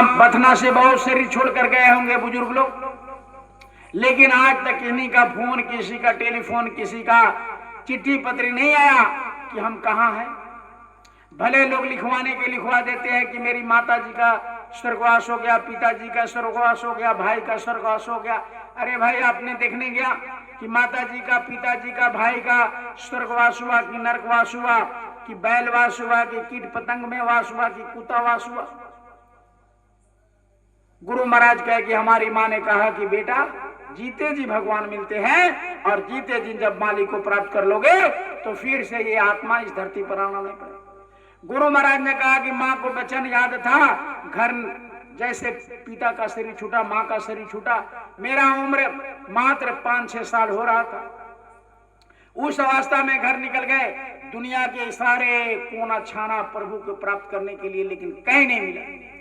यहाँ बथना से बहुत शरीर छोड़ कर गए होंगे बुजुर्ग लोग, लेकिन आज तक किसी का फोन, किसी का टेलीफोन, किसी का चिट्ठी पत्री नहीं आया कि हम कहाँ हैं। भले लोग लिखवाने के लिखवा देते हैं कि मेरी माता जी का स्वर्गवास हो गया, पिताजी का स्वर्गवास हो गया, भाई का स्वर्गवास हो गया। अरे भाई, आपने देखने गया कि माता जी का, पिताजी का, भाई का स्वर्गवास हुआ कि नरकवास हुआ कि बैलवास हुआ कि कीट पतंग में वास हुआ कि कुत्तावास हुआ? गुरु महाराज कहे कि हमारी माँ ने कहा कि बेटा, जीते जी भगवान मिलते हैं और जीते जी जब मालिक को प्राप्त कर लोगे तो फिर से ये आत्मा इस धरती पर आना नहीं पड़ेगा। गुरु महाराज ने कहा कि माँ को वचन याद था, घर जैसे पिता का शरीर छूटा, माँ का शरीर छूटा, मेरा उम्र मात्र 5-6 साल हो रहा था। उस अवस्था में घर निकल गए दुनिया के सारे कोना छाना प्रभु को प्राप्त करने के लिए, लेकिन कहीं नहीं मिला।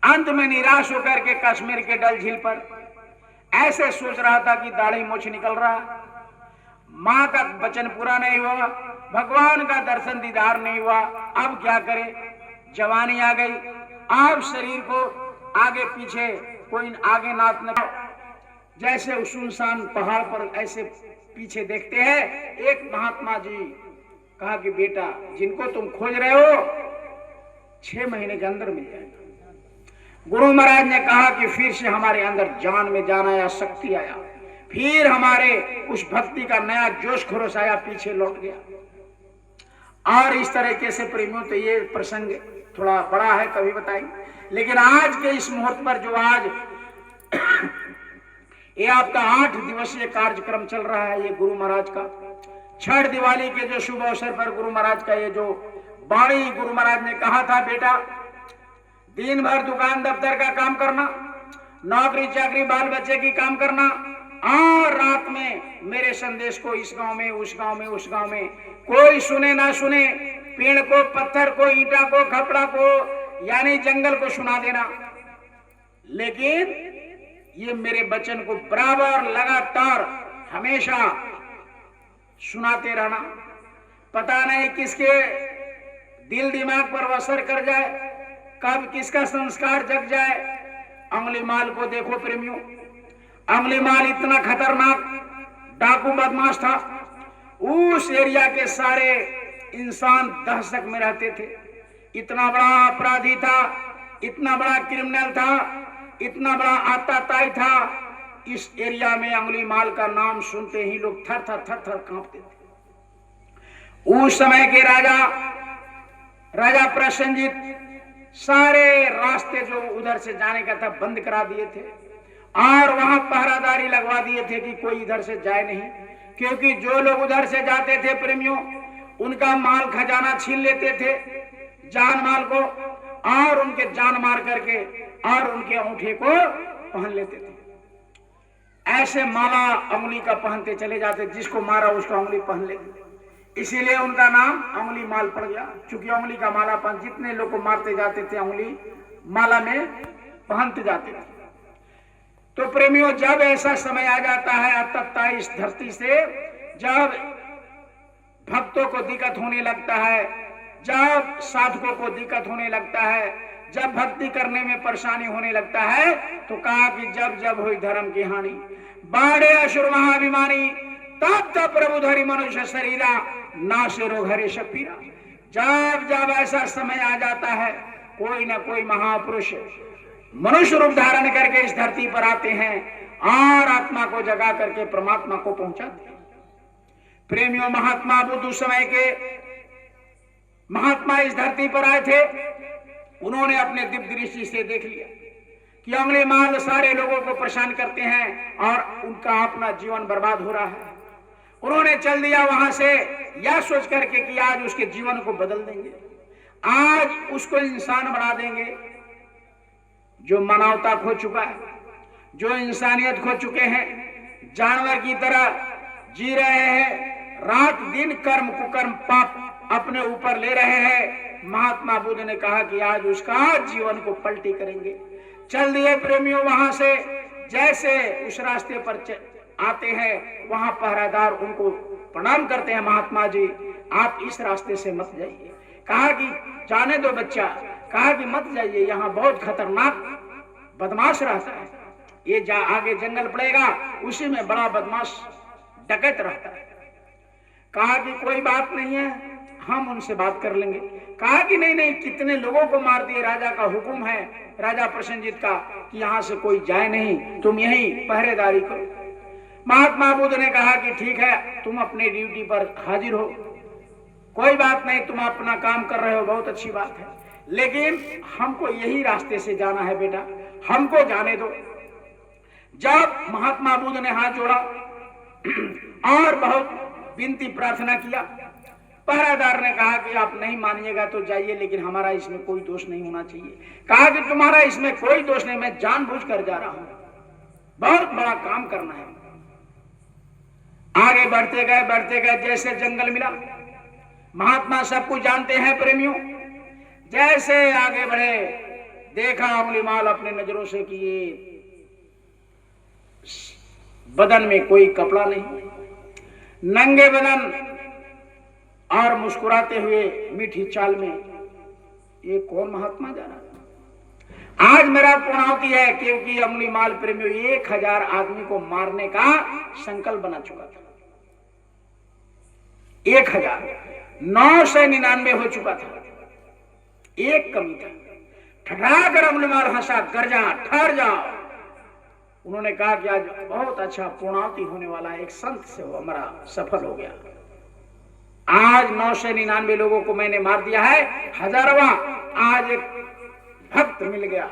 अंत में निराश होकर के कश्मीर के डल झील पर ऐसे सोच रहा था कि दाढ़ी मूछ निकल रहा, माँ का वचन पूरा नहीं हुआ, भगवान का दर्शन दीदार नहीं हुआ, अब क्या करे? जवानी आ गई, अब शरीर को आगे पीछे कोई आगे नाथ न, जैसे सुनसान पहाड़ पर ऐसे पीछे देखते हैं। एक महात्मा जी कहा कि बेटा, जिनको तुम खोज रहे हो 6 महीने के अंदर मिल जाएगा। गुरु महाराज ने कहा कि फिर से हमारे अंदर जान में जान आया, शक्ति आया, फिर हमारे उस भक्ति का नया जोश खरोश आया, पीछे लौट गया। और इस तरीके से प्रेमियों, तो ये प्रसंग थोड़ा बड़ा है, कभी बताएंगे, लेकिन आज के इस मुहूर्त पर जो आज ये आपका 8 दिवसीय कार्यक्रम चल रहा है, ये गुरु महाराज का छठ दिवाली के जो शुभ अवसर पर गुरु महाराज का ये जो वाणी, गुरु महाराज ने कहा था बेटा, दिन भर दुकान दफ्तर का काम करना, नौकरी चाकरी बाल बच्चे की काम करना, और रात में मेरे संदेश को इस गांव में, उस गांव में, उस गांव में, कोई सुने ना सुने, पेड़ को, पत्थर को, ईंटा को, खपड़ा को, यानी जंगल को सुना देना, लेकिन ये मेरे वचन को बराबर लगातार हमेशा सुनाते रहना। पता नहीं किसके दिल दिमाग पर असर कर जाए, कब किसका संस्कार जग जाए। अंगुलीमाल को देखो प्रेमियों, अंगुलीमाल इतना खतरनाक डाकू बदमाश था, उस एरिया के सारे इंसान दहशत में रहते थे। इतना बड़ा अपराधी था, इतना बड़ा क्रिमिनल था, इतना बड़ा आताताई था। इस एरिया में अंगुलीमाल का नाम सुनते ही लोग थर थर कांपते थे। उस समय के राजा प्रसन्नजीत सारे रास्ते जो उधर से जाने का था बंद करा दिए थे, और वहां पहरादारी लगवा दिए थे कि कोई इधर से जाए नहीं, क्योंकि जो लोग उधर से जाते थे प्रेमियों, उनका माल खजाना छीन लेते थे, जान माल को, और उनके जान मार करके और उनके अंगूठे को पहन लेते थे। ऐसे माला अंगुली का पहनते चले जाते, जिसको मारा उसका अंगुली पहन लेते, इसीलिए उनका नाम अंगुली माल पड़ गया। चूंकि अंगुली का माला पहन, जितने लोग को मारते जाते थे अंगुली माला में पहनते जाते थे। तो प्रेमियों, जब ऐसा समय आ जाता है अतः इस धरती से, जब भक्तों को दिक्कत होने लगता है, जब साधकों को दिक्कत होने लगता है, जब भक्ति करने में परेशानी होने लगता है, तो कहा कि जब जब हुई धर्म की हानि, बाढ़े असुर महाभिमानी, तब तब प्रभु धरि मनुष्य शरीरा, नाशे रोग हरे शपीरा। जब जब ऐसा समय आ जाता है, कोई ना कोई महापुरुष मनुष्य रूप धारण करके इस धरती पर आते हैं और आत्मा को जगा करके परमात्मा को पहुंचाते हैं। प्रेमियों, महात्मा बुद्ध उस समय के महात्मा इस धरती पर आए थे। उन्होंने अपने दिव्य दृष्टि से देख लिया कि अंगुलीमाल सारे लोगों को परेशान करते हैं और उनका अपना जीवन बर्बाद हो रहा है। उन्होंने चल दिया वहां से, यह सोच करके कि आज उसके जीवन को बदल देंगे, आज उसको इंसान बना देंगे। जो मानवता खो चुका है, जो इंसानियत खो चुके हैं, जानवर की तरह जी रहे हैं, रात दिन कर्म कुकर्म पाप अपने ऊपर ले रहे हैं, महात्मा बुद्ध ने कहा कि आज उसका जीवन को पलटी करेंगे। चल दिए प्रेमियों वहां से। जैसे उस रास्ते पर आते हैं, वहां पहरादार उनको प्रणाम करते हैं, महात्मा जी आप इस रास्ते से मत जाइए। कहा कि जाने दो बच्चा, कहा कि मत जाइए, यहाँ बहुत खतरनाक बदमाश रहता है, ये आगे जंगल पड़ेगा, उसी में बड़ा बदमाश डकैत रहता है। कहा कि कोई बात नहीं है, हम उनसे बात कर लेंगे। कहा कि नहीं नहीं, कितने लोगों को मार दिए, राजा का हुक्म है, राजा प्रसेनजीत का, कि यहाँ से कोई जाए नहीं, तुम यहीं पहरेदारी करो। महात्मा बुद्ध ने कहा कि ठीक है, तुम अपने ड्यूटी पर हाजिर हो, कोई बात नहीं, तुम अपना काम कर रहे हो, बहुत अच्छी बात है, लेकिन हमको यही रास्ते से जाना है बेटा, हमको जाने दो। जब महात्मा बुद्ध ने हाथ जोड़ा और बहुत विनती प्रार्थना किया, पहरेदार ने कहा कि आप नहीं मानिएगा तो जाइए, लेकिन हमारा इसमें कोई दोष नहीं होना चाहिए। कहा कि तुम्हारा इसमें कोई दोष नहीं, मैं जानबूझकर जा रहा हूं, बहुत बड़ा काम करना है। आगे बढ़ते गए, जैसे जंगल मिला, महात्मा सब कुछ जानते हैं प्रेमियों, जैसे आगे बढ़े देखा अंगुलीमाल अपने नजरों से कि ये बदन में कोई कपड़ा नहीं, नंगे बदन और मुस्कुराते हुए मीठी चाल में, ये कौन महात्मा जा रहा है। आज मेरा पूर्णाहुति है, क्योंकि अंगुलीमाल प्रेमियों 1000 आदमी को मारने का संकल्प बना चुका था। 1999 हो चुका था, एक कमी था। ठठाकर अंगुलीमाल हंसा, गर्जा, ठहर जाओ। उन्होंने कहा कि आज बहुत अच्छा पूर्णाहुति होने वाला है, एक संत से वो हमारा सफल हो गया। आज 999 लोगों को मैंने मार दिया है, 1000वां आज एक भक्त मिल गया,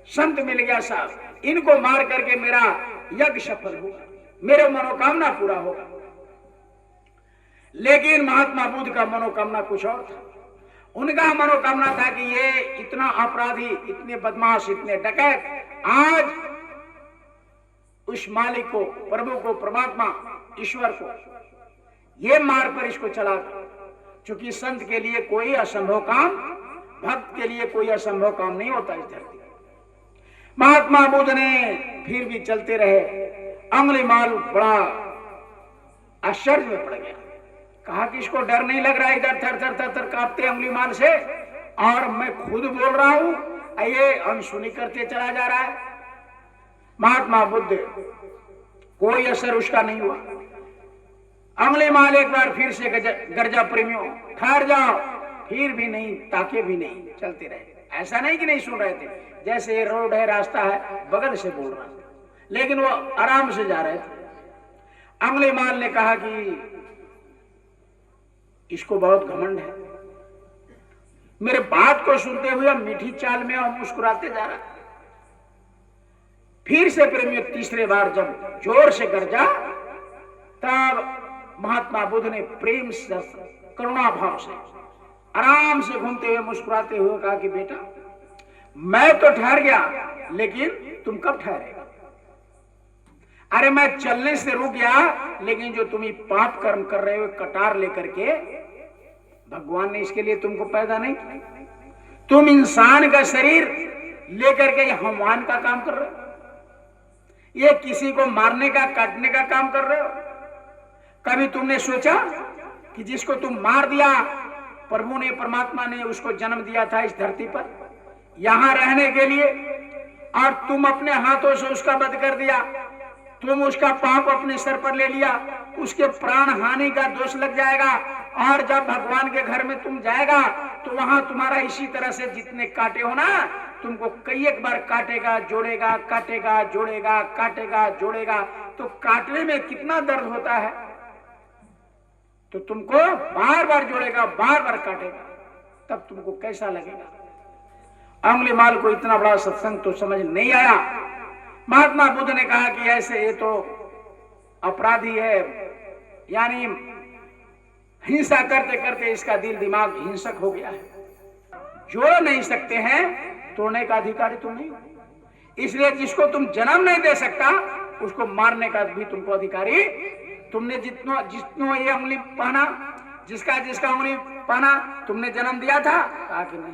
संत मिल गया साहब, इनको मार करके मेरा यज्ञ सफल होगा, मेरे मनोकामना पूरा होगा। लेकिन महात्मा बुद्ध का मनोकामना कुछ और था। उनका मनोकामना था कि ये इतना अपराधी, इतने बदमाश, इतने डकैत, आज उस मालिक को, प्रभु को, परमात्मा ईश्वर को ये मार पर इसको चला था। क्योंकि संत के लिए कोई असंभव काम, भक्त के लिए कोई असंभव काम नहीं होता इस धरती। महात्मा बुद्ध ने फिर भी चलते रहे। अंगुलीमाल बड़ा आश्चर्य में पड़ गया, कहा कि इसको डर नहीं लग रहा है, इधर थर थर थर थर कांपते अंगुलीमाल से, और मैं खुद बोल रहा हूं, ये अनसुनी करते चला जा रहा है। महात्मा बुद्ध कोई असर उसका नहीं हुआ। अंगुलीमाल एक बार फिर से गर्जा, प्रेमियों ठहर जाओ, फिर भी नहीं, ताके भी नहीं, चलते रहे। ऐसा नहीं कि नहीं सुन रहे थे, जैसे ये रोड है, रास्ता है, बगल से बोल रहा था, लेकिन वो आराम से जा रहे थे। अंगुलीमाल ने कहा कि इसको बहुत घमंड है, मेरे बात को सुनते हुए मीठी चाल में और मुस्कुराते जा रहा है। फिर से प्रेमियों तीसरे बार जब जोर से गरजा, तब महात्मा बुद्ध ने प्रेम से, करुणा भाव से, आराम से घूमते हुए मुस्कुराते हुए कहा कि बेटा, मैं तो ठहर गया, लेकिन तुम कब ठहरेगा? अरे मैं चलने से रुक गया, लेकिन जो तुम पाप कर्म कर रहे हो कटार लेकर के, भगवान ने इसके लिए तुमको पैदा नहीं किया। तुम इंसान का शरीर लेकर के हनुमान का काम कर रहे हो, ये किसी को मारने का, काटने का काम कर रहे हो। कभी तुमने सोचा कि जिसको तुम मार दिया, प्रभु ने, परमात्मा ने उसको जन्म दिया था इस धरती पर यहां रहने के लिए, और तुम अपने हाथों से उसका वध कर दिया, तुम उसका पाप अपने सर पर ले लिया, उसके प्राण हानि का दोष लग जाएगा, और जब भगवान के घर में तुम जाएगा तो वहां तुम्हारा इसी तरह से जितने काटे हो ना, तुमको कई एक बार काटेगा, जोड़ेगा, काटेगा, जोड़ेगा, काटेगा, जोड़ेगा, तो काटने में कितना दर्द होता है, तो तुमको बार बार जोड़ेगा, बार बार काटेगा, तब तुमको कैसा लगेगा। अंगुलीमाल को इतना बड़ा सत्संग तो समझ नहीं आया। महात्मा बुद्ध ने कहा कि ऐसे ये तो अपराधी है, यानी हिंसा करते करते इसका दिल दिमाग हिंसक हो गया है, जोड़ नहीं सकते हैं, तोड़ने का अधिकारी तुम नहीं हो, इसलिए जिसको तुम जन्म नहीं दे सकता उसको मारने का भी तुमको अधिकारी। तुमने जितनो ये उंगली पहना, जिसका उंगली पहना, तुमने जन्म दिया था? कहा कि नहीं।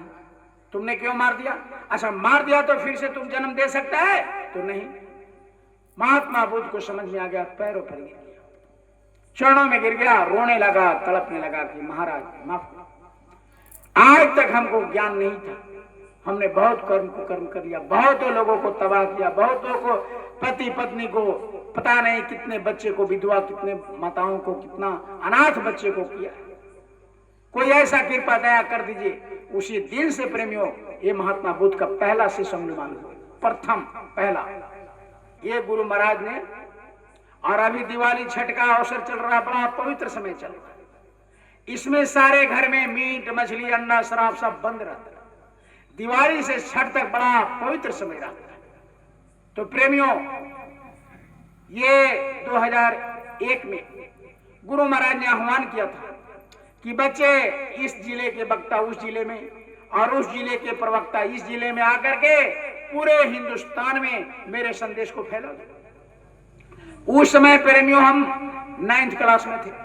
तुमने क्यों मार दिया? अच्छा, मार दिया तो फिर से तुम जन्म दे सकता है? तो नहीं। महात्मा बुद्ध को समझ में आ गया, पैरों पर गिर गया, चरणों में गिर गया, रोने लगा, तड़पने लगा कि महाराज माफ, आज तक हमको ज्ञान नहीं था, हमने बहुत कर्म कर लिया, बहुतों लोगों को तबाह किया, बहुतों को, पति पत्नी को, पता नहीं कितने बच्चे को विधवा, कितने माताओं को, कितना अनाथ बच्चे को किया। कोई ऐसा कृपा दया कर दीजिए। उसी दिन से प्रेमियों ये महात्मा बुद्ध का पहला शिष्य मालूम, प्रथम पहला ये गुरु महाराज ने। और अभी दिवाली छठ का अवसर चल रहा, बड़ा पवित्र समय चल रहा है। इसमें सारे घर में मीट मछली अंडा शराब सब बंद रहता है। दिवाली से छठ तक बड़ा पवित्र समय रहता है। तो प्रेमियों ये 2001 में गुरु महाराज ने आह्वान किया था कि बच्चे इस जिले के वक्ता उस जिले में और उस जिले के प्रवक्ता इस जिले में आकर के पूरे हिंदुस्तान में मेरे संदेश को फैला दो। उस समय प्रेमियों हम 9th क्लास में थे।